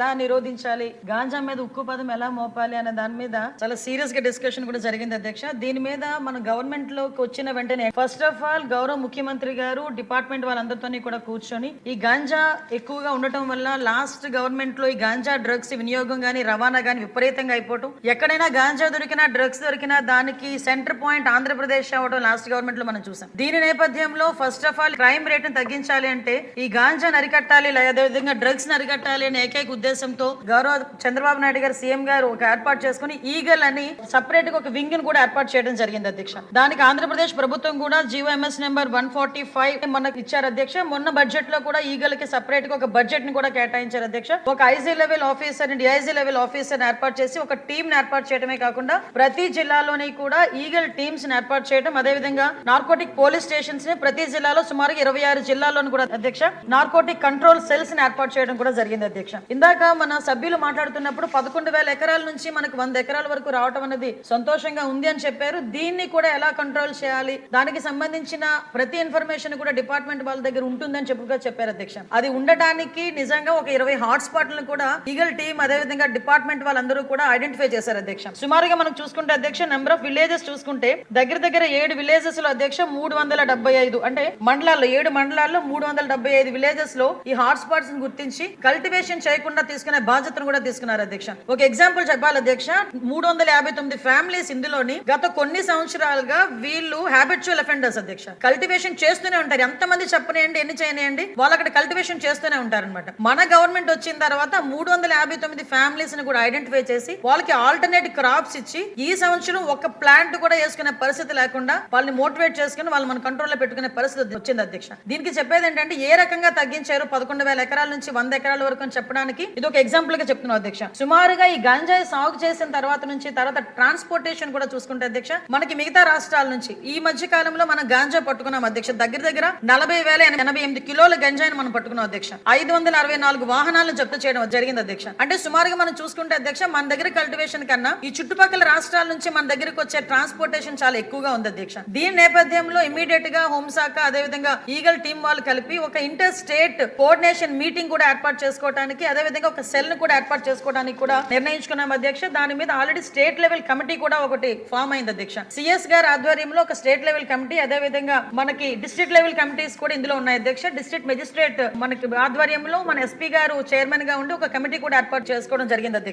ఎలా నిరోధించాలి, గాంజా మీద ఉక్కు పదం ఎలా మోపాలి అనే దాని మీద చాలా సీరియస్ గా డిస్కషన్ కూడా జరిగింది అధ్యక్ష. దీని మీద మన గవర్నమెంట్ లోకి వచ్చిన వెంటనే ఫస్ట్ ఆఫ్ ఆల్ గౌరవ ముఖ్యమంత్రి గారు డిపార్ట్మెంట్ వాళ్ళందరితో కూడా కూర్చొని ఈ గాంజా ఎక్కువగా ఉండటం వల్ల లాస్ట్ గవర్నమెంట్ లో ఈ గాంజా డ్రగ్స్ వినియోగం గానీ రవాణా గానీ విపరీతంగా అయిపోవటం, ఎక్కడైనా గాంజా దొరికినా డ్రగ్స్ దొరికినా దానికి సెంటర్ పాయింట్ ఆంధ్రప్రదేశ్ అవడం లాస్ట్ గవర్నమెంట్ లో మనం చూసాం. దీని నేపథ్యంలో first of all crime rate తగ్గించాలి అంటే ఈ గాంజా నరికట్టాలి, అదేవిధంగా డ్రగ్స్ నరికట్టాలి అనే ఏకైక ఉద్దేశంతో గౌరవ చంద్రబాబు నాయుడు గారు సీఎం గారు ఒక ఏర్పాటు చేసుకుని ఈగల్ అని సపరేట్ గా ఒక వింగ్ ను కూడా ఏర్పాటు చేయడం జరిగింది అధ్యక్ష. దానికి ఆంధ్రప్రదేశ్ ప్రభుత్వం కూడా జీవోఎంఎస్ నెంబర్ 145 మనకు ఇచ్చారు అధ్యక్ష. మొన్న బడ్జెట్ లో కూడా ఈగల్ కి సపరేట్ గా ఒక బడ్జెట్ ని కూడా కేటాయించారు అధ్యక్ష. ఒక IG level officer and DIG level officer ఏర్పాటు చేసి ఒక టీమ్ ని ఏర్పాటు చేయడమే కాకుండా ప్రతి జిల్లాలోని కూడా ఈగల్ టీమ్స్ ని ఏర్పాటు చేయడం, అదేవిధంగా నార్కోటిక్ పోలీస్ స్టేషన్స్ ని ప్రతి జిల్లాలో సుమారు 26 జిల్లాల్లోనూ కూడా అధ్యక్ష నార్కోటిక్ కంట్రోల్ సెల్స్ ని ఏర్పాటు చేయడం కూడా జరిగింది అధ్యక్ష. ఇందాక మన సభ్యులు మాట్లాడుతున్నప్పుడు 11,000 ఎకరాల నుంచి మనకు 100 ఎకరాల వరకు రావడం అనేది సంతోషంగా ఉంది అని చెప్పారు. దీన్ని కూడా ఎలా కంట్రోల్ చేయాలి, దానికి సంబంధించిన ప్రతి ఇన్ఫర్మేషన్ కూడా డిపార్ట్మెంట్ వాళ్ళ దగ్గర ఉంటుందని చెప్పారు అధ్యక్ష. అది ఉండటానికి నిజంగా ఒక 20 హాట్ స్పాట్లను కూడా ఈగల్ టీమ్ అదేవిధంగా డిపార్ట్మెంట్ వాళ్ళందరూ కూడా ఐడెంటిఫై చేశారు అధ్యక్ష. సుమారుగా మనం చూసుకుంటే అధ్యక్ష నెంబర్ ఆఫ్ విలేజెస్ చూసుకుంటే దగ్గర 7 విలేజెస్ లో అధ్యక్ష 375 అంటే మండలాల్లో 7 మండలాల్లో 375 విలేజెస్ లో ఈ హాట్ స్పాట్స్ గుర్తించి కల్టివేషన్ చేయకుండా తీసుకునే బాధ్యతను కూడా తీసుకున్నారు అధ్యక్ష. ఒక ఎగ్జాంపుల్ చెప్పాలి అధ్యక్ష, 359 ఫ్యామిలీస్ ఇందులోని గత కొన్ని సంవత్సరాలుగా వీళ్ళు హ్యాబిచువల్ అఫెండర్స్ అధ్యక్ష. కల్టివేషన్ చేస్తూనే ఉంటారు, ఎంతమంది చెప్పనేయండి ఎన్ని చేయనియండి వాళ్ళు అక్కడ కల్టివేషన్ చేస్తూనే ఉంటారన్నమాట. మన గవర్నమెంట్ వచ్చిన తర్వాత 359 ఫ్యామిలీస్ ని కూడా ఐడెంటిఫై చేసి వాళ్ళకి ఆల్టర్నేట్ క్రాప్స్ ఇచ్చి ఈ సంవత్సరం ఒక ప్లాంట్ కూడా వేసుకునే పరిస్థితి లేకుండా వాళ్ళని మోటివేట్ చేసుకుని వాళ్ళు మన కంట్రోల్లో పెట్టుకునే పరిస్థితి వచ్చింది అధ్యక్ష. దీనికి చెప్పేది ఏంటంటే ఏ రకంగా తగ్గించారు 11,000 ఎకరాల నుంచి 100 ఎకరాల వరకు అని చెప్పడానికి ఇది ఒక ఎగ్జాంపుల్ గా చెప్తున్నాం అధ్యక్ష. సుమారుగా ఈ గంజాయి సాగు చేసిన తర్వాత ట్రాన్స్పోర్టేషన్ కూడా చూసుకుంటే అధ్యక్ష మనకి మిగతా రాష్ట్రాల నుంచి ఈ మధ్య కాలంలో మనం గాంజా పట్టుకున్నాం అధ్యక్ష. దగ్గర 40,088 కిలోల గంజాయిని మనం పట్టుకున్నాం అధ్యక్ష. 564 వాహనాలను జప్తు చేయడం జరిగింది అధ్యక్ష. అంటే సుమారుగా మనం చూసుకుంటే అధ్యక్ష మన దగ్గర కల్టివేషన్ కన్నా ఈ చుట్టుపక్కల రాష్ట్రాల నుంచి మన దగ్గరకు వచ్చే ట్రాన్స్పోర్టేషన్ చాలా ఎక్కువగా ఉంది అధ్యక్ష. దీని నేపథ్యంలో ఇమీడియట్ గా హోంశాఖ అదేవిధంగా ఈగల్ టీం వాళ్ళు కలిపి ఒక ఇంటర్ స్టేట్ కోఆర్డినేషన్ మీటింగ్ కూడా ఏర్పాటు చేసుకోవడానికి అదేవిధంగా ఒక సెల్ ను కూడా ఏర్పాటు చేసుకోవడానికి కూడా నిర్ణయించుకున్నాం అధ్యక్ష. దాని మీద ఆల్రెడీ స్టేట్ లెవెల్ కమిటీ కూడా ఒకటి ఫామ్ అయింది అధ్యక్ష. సిఎస్ గారి ఆధ్వర్యంలో ఒక స్టేట్ లెవెల్ కమిటీ అదేవిధంగా మనకి డిస్ట్రిక్ట్ లెవెల్ కమిటీస్ కూడా ఇందులో ఉన్నాయి అధ్యక్ష. డిస్ట్రిక్ట్ మెజిస్ట్రేట్ మనకి ఆధ్వర్యంలో మన ఎస్పీ గారు చైర్మన్ గా ఉండి ఒక కమిటీ కూడా ఏర్పాటు చేసుకోవడం జరిగింది అధ్యక్ష.